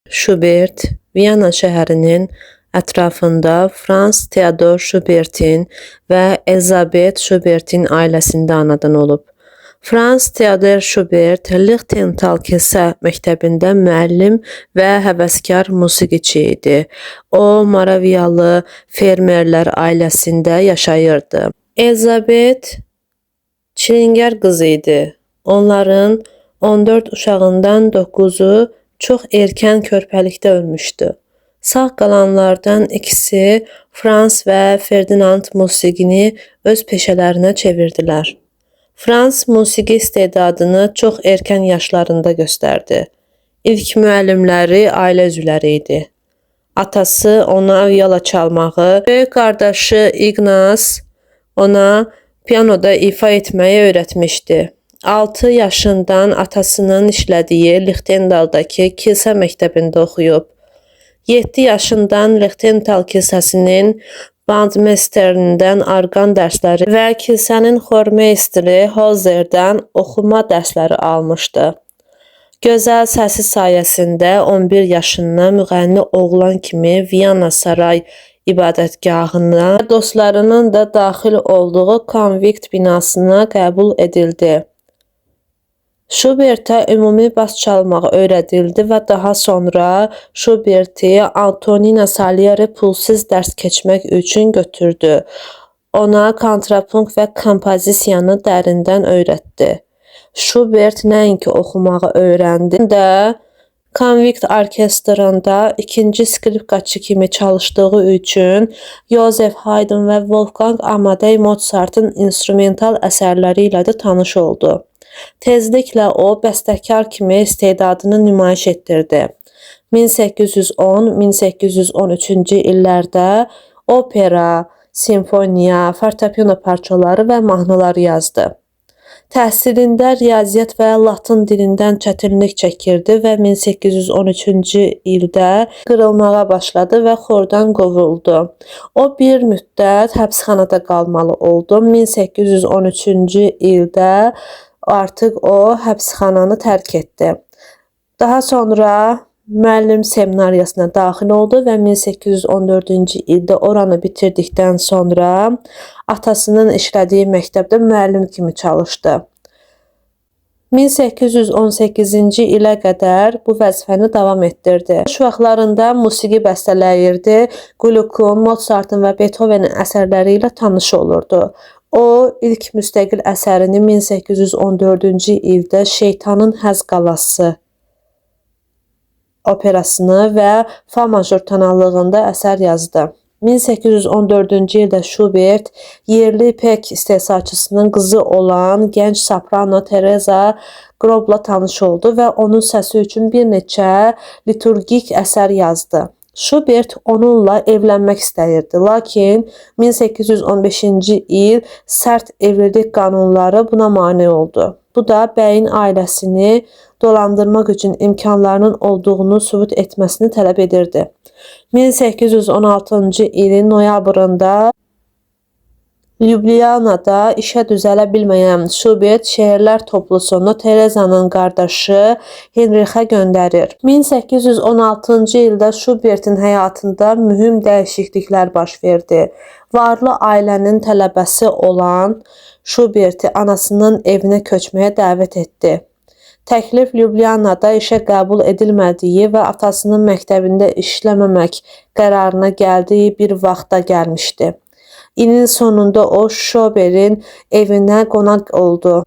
Schubert, Viyana şəhərinin ətrafında Franz Theodor Schubertin və Elizabeth Schubertin ailəsində anadan olub. Franz Theodor Schubert Lichtental kilsə məktəbində müəllim və həvəskar musiqiçi idi. O, Moraviyalı fermerlər ailəsində yaşayırdı. Elizabeth çilingər qızı idi. Onların 14 uşağından 9-u çox erkən körpəlikdə ölmüşdü. Sağ qalanlardan ikisi Frans və Ferdinand musiqini öz peşələrinə çevirdilər. Frans musiqi istedadını çox erkən yaşlarında göstərdi. İlk müəllimləri ailə üzvləri idi. Atası ona viola çalmağı, böyük qardaşı Ignaz ona pianoda ifa etməyi öyrətmişdi. 6 yaşından atasının işlədiyi Lichtendaldakı kilsə məktəbində oxuyub. 7 yaşından Lichtental kilsəsinin bandmeisterindən arqan dərsləri və kilsənin xormeisteri Holzerdən oxuma dərsləri almışdı. Gözəl səsi sayəsində 11 yaşında müğənni oğlan kimi Viyana saray ibadətgahına, dostlarının da daxil olduğu konvikt binasına qəbul edildi. Schubertə ümumi bas çalmağı öyrədildi və daha sonra Schuberti Antonina Salieri pulsuz dərs keçmək üçün götürdü. Ona kontrapunkt və kompozisiyanı dərindən öyrətdi. Schubert nəinki oxumağı öyrəndi də konvikt orkestrında ikinci skripkaçı kimi çalışdığı üçün Joseph Haydn və Wolfgang Amadei Mozart'ın instrumental əsərləri ilə də tanış oldu. Tezliklə o, bəstəkar kimi istedadını nümayiş etdirdi. 1810-1813-cü illərdə opera, simfoniya, fortepiano parçaları və mahnılar yazdı. Təhsilində riyaziyyat və latın dilindən çətinlik çəkirdi və 1813-cü ildə qırılmağa başladı və xordan qovuldu. O bir müddət həbsxanada qalmalı oldu. 1813-cü ildə artıq o həbsxananı tərk etdi. Daha sonra müəllim seminariyasına daxil oldu və 1814-cü ildə oranı bitirdikdən sonra atasının işlədiyi məktəbdə müəllim kimi çalışdı. 1818-ci ilə qədər bu vəzifəni davam etdirdi. Boş vaxtlarında musiqi bəstələyirdi, Gluck'un, Mozart'ın və Beethoven'in əsərləri ilə tanış olurdu. O, ilk müstəqil əsərini 1814-cü ildə Şeytanın Həz qalası operasını və fa major tonallığında əsər yazdı. 1814-cü ildə Schubert yerli ipək istehsalçısının qızı olan gənc soprano Teresa Grobla tanış oldu və onun səsi üçün bir neçə liturgik əsər yazdı. Schubert onunla evlənmək istəyirdi, lakin 1815-ci il sərt evlilik qanunları buna mane oldu. Bu da bəyin ailəsini dolandırmaq üçün imkanlarının olduğunu sübut etməsini tələb edirdi. 1816-cı ilin noyabrında Ljublyanada işə düzələ bilməyən Schubert şeirlər toplusunu Tereza'nın qardaşı Henrichə göndərir. 1816-cı ildə Schubertin həyatında mühüm dəyişikliklər baş verdi. Varlı ailənin tələbəsi olan Schuberti anasının evinə köçməyə dəvət etdi. Təklif Ljublyanada işə qəbul edilmədiyi və atasının məktəbində işləməmək qərarına gəldiyi bir vaxtda gəlmişdi. İlin sonunda o, Schubertin evinə qonaq oldu.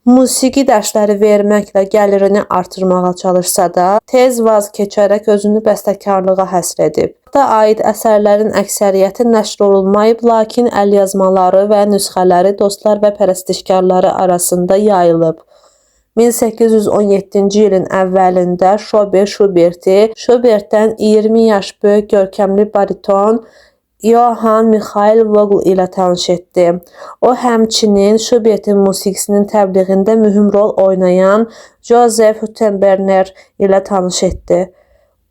Musiqi dərsləri verməklə gəlirini artırmağa çalışsa da, tez vaz keçərək özünü bəstəkarlığa həsr edib. Da aid əsərlərin əksəriyyəti nəşr olunmayıb, lakin əlyazmaları və nüsxələri dostlar və pərəstişkarları arasında yayılıb. 1817-ci ilin əvvəlində Schubertdən 20 yaş böyük görkəmli bariton Johann Michael Vogl ilə tanış etdi. O, həmçinin Schubertin musiqisinin təbliğində mühüm rol oynayan Joseph Hüttenberger ilə tanış etdi.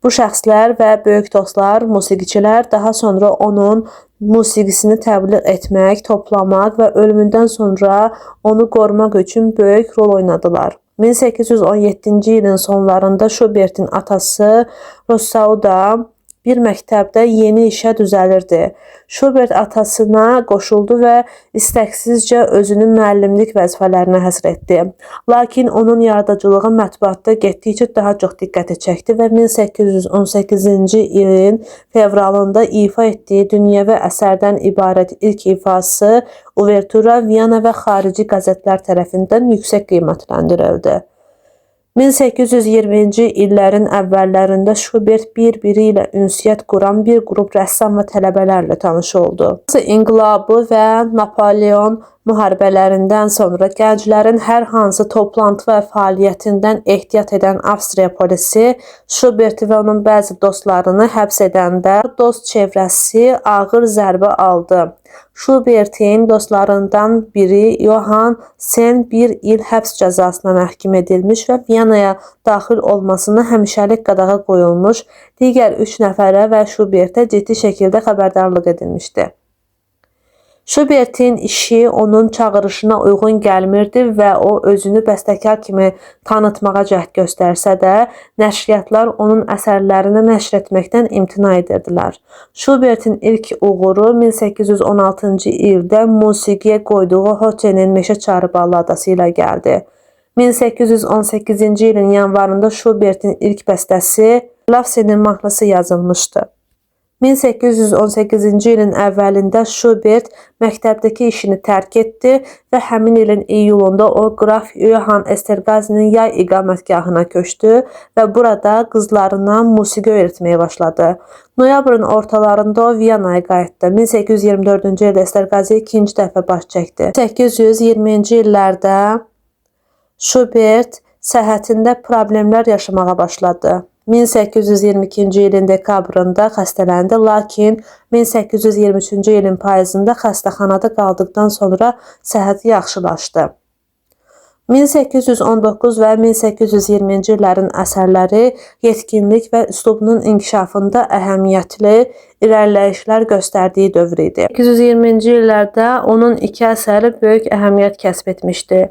Bu şəxslər və böyük dostlar, musiqiçilər daha sonra onun musiqisini təbliğ etmək, toplamaq və ölümündən sonra onu qorumaq üçün böyük rol oynadılar. 1817-ci ilin sonlarında Schubertin atası Rossauda bir məktəbdə yeni işə düzəlirdi. Schubert atasına qoşuldu və istəksizcə özünü müəllimlik vəzifələrinə həsr etdi. Lakin onun yaradıcılığı mətbuatda getdikcə daha çox diqqəti çəkdi və 1818-ci ilin fevralında ifa etdiyi dünyəvi əsərdən ibarət ilk ifası Uvertura Viyana və xarici qəzetlər tərəfindən yüksək qiymətləndirildi. 1820-ci illərin əvvəllərində Schubert bir-biri ilə ünsiyyət quran bir qrup rəssam və tələbələrlə tanış oldu. İnqilabı və Napoleon müharibələrindən sonra gənclərin hər hansı toplantı və fəaliyyətindən ehtiyat edən Avstriya polisi Schuberti və onun bəzi dostlarını həbs edəndə dost çevrəsi ağır zərbə aldı. Schubertin dostlarından biri Johann Sen bir il həbs cəzasına məhkum edilmiş və Viyanaya daxil olmasına həmişəlik qadağa qoyulmuş, digər 3 nəfərə və Schubertə ciddi şəkildə xəbərdarlıq edilmişdi. Schubertin işi onun çağırışına uyğun gəlmirdi və o özünü bəstəkar kimi tanıtmağa cəhd göstərsə də, nəşriyyatlar onun əsərlərini nəşr etməkdən imtina edirdilər. Schubertin ilk uğuru 1816-cı ildə musiqiyə qoyduğu Hocenin Meşə Çarı balladası ilə gəldi. 1818-ci ilin yanvarında Schubertin ilk bəstəsi Lavsenin mahnısı yazılmışdı. 1818-ci ilin əvvəlində Schubert məktəbdəki işini tərk etdi və həmin ilin iyulunda o qraf Johann Estergazinin yay iqamətgahına köçdü və burada qızlarına musiqi öyrətməyə başladı. Noyabrın ortalarında o Viyanaya qayıtdı. 1824-cü ildə Estergazi ikinci dəfə baş çəkdi. 1820-ci illərdə Schubert səhhətində problemlər yaşamağa başladı. 1822-ci ilin dekabrında xəstələndi, lakin 1823-cü ilin payızında xəstəxanada qaldıqdan sonra səhhəti yaxşılaşdı. 1819 və 1820-ci illərin əsərləri yetkinlik və üslubunun inkişafında əhəmiyyətli irəliləyişlər göstərdiyi dövr idi. 1820-ci illərdə onun 2 əsəri böyük əhəmiyyət kəsb etmişdi.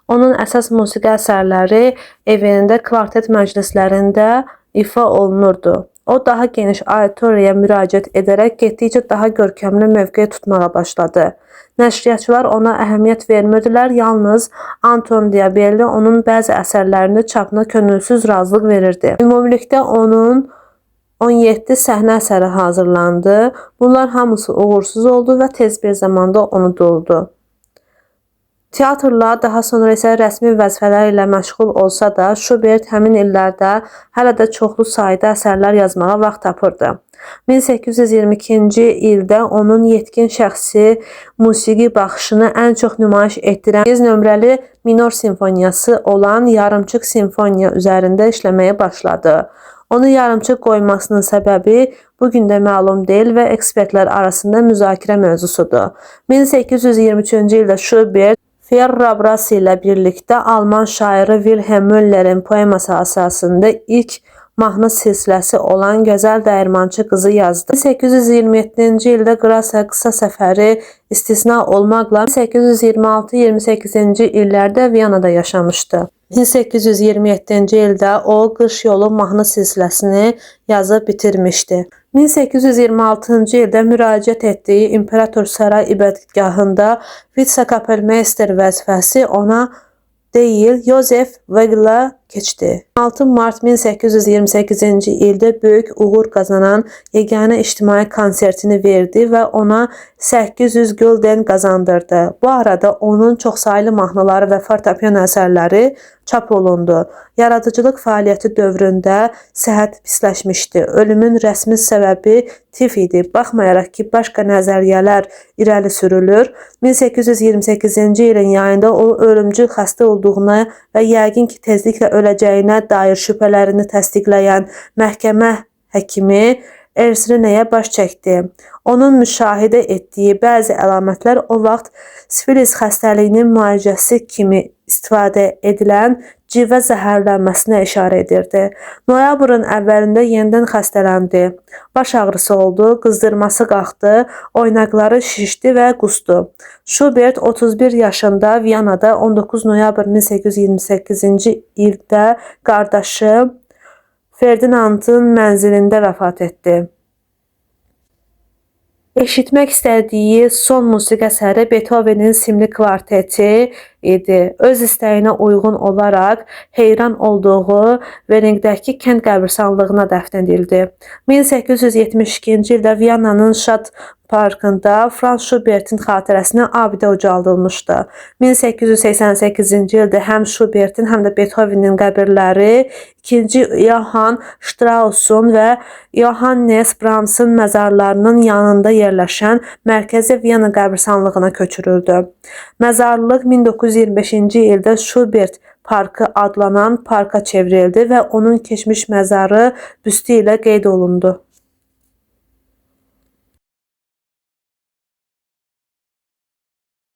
Onun əsas musiqi əsərləri evində kvartet məclislərində ifa olunurdu. O daha geniş auditoriyaya müraciət edərək getdikcə daha görkəmli mövqe tutmağa başladı. Nəşriyyatçılar ona əhəmiyyət vermirdilər, yalnız Anton Diabelli onun bəzi əsərlərini çapına könülsüz razılıq verirdi. Ümumilikdə onun 17 səhnə əsəri hazırlandı. Bunlar hamısı uğursuz oldu və tez bir zamanda unuduldu. Teatrla, daha sonra isə rəsmi vəzifələr ilə məşğul olsa da, Schubert həmin illərdə hələ də çoxlu sayda əsərlər yazmağa vaxt tapırdı. 1822-ci ildə onun yetkin şəxsi musiqi baxışını ən çox nümayiş etdirən 8 nömrəli minor simfoniyası olan yarımçıq simfoniya üzərində işləməyə başladı. Onu yarımçıq qoymasının səbəbi bugün də məlum deyil və ekspertlər arasında müzakirə mövzusudur. 1823-cü ildə Schubert Feyerabras ilə birlikdə Alman şairi Wilhelm Müllerin poeması əsasında ilk mahnı silsiləsi olan Gözəl Dəyirmançı qızı yazdı. 1827-ci ildə Qrasa qısa səfəri istisna olmaqla 1826-28-ci illərdə Viyanada yaşamışdı. 1827-ci ildə o Qış Yolu mahnı silsiləsini yazıb bitirmişdi. 1826-cı ildə müraciət etdiyi İmperator Saray ibadətgahında vitse-kapelmeyster vəzifəsi ona deyil, Josef Wegel'a keçdi. 6 mart 1828-ci ildə böyük uğur qazanan yeganə ictimai konsertini verdi və ona 800 gulden qazandırdı. Bu arada onun çoxsaylı mahnıları və fortepiano əsərləri çap olundu. Yaradıcılıq fəaliyyəti dövründə səhhət pisləşmişdi. Ölümün rəsmi səbəbi tif idi. Baxmayaraq ki, başqa nəzəriyyələr irəli sürülür. 1828-ci ilin yayında o ölümcül xəstə olduğuna və yəqin ki, tezliklə öləcəyinə dair şübhələrini təsdiqləyən məhkəmə həkimi Ersrinəyə baş çəkdi. Onun müşahidə etdiyi bəzi əlamətlər o vaxt sifilis xəstəliyinin müalicəsi kimi istifadə edilən civə zəhərlənməsinə işarə edirdi. Noyabrın əvvəlində yenidən xəstələndi. Baş ağrısı oldu, qızdırması qalxdı, oynaqları şişdi və qusdu. Schubert 31 yaşında Viyanada 19 noyabr 1828-ci ildə qardaşı Ferdinandın mənzilində vəfat etdi. Eşitmək istədiyi son musiqi əsəri Beethovenin Simli kvarteti idi. Öz istəyinə uyğun olaraq heyran olduğu Veringdəki kənd qəbirstanlığına dəfn edildi. 1872-ci ildə Viyananın Şad parkında Franz Schubertin xatirəsinə abidə ucaldılmışdı. 1888-ci ildə həm Schubertin, həm də Beethovenin qəbirləri 2-ci Johann Strauss'un və Johannes Brahms'ın məzarlarının yanında yerləşən Mərkəzi Viyana qəbirstanlığına köçürüldü. Məzarlıq 1925-ci ildə Schubert Parkı adlanan parka çevrildi və onun keçmiş məzarı büstü ilə qeyd olundu.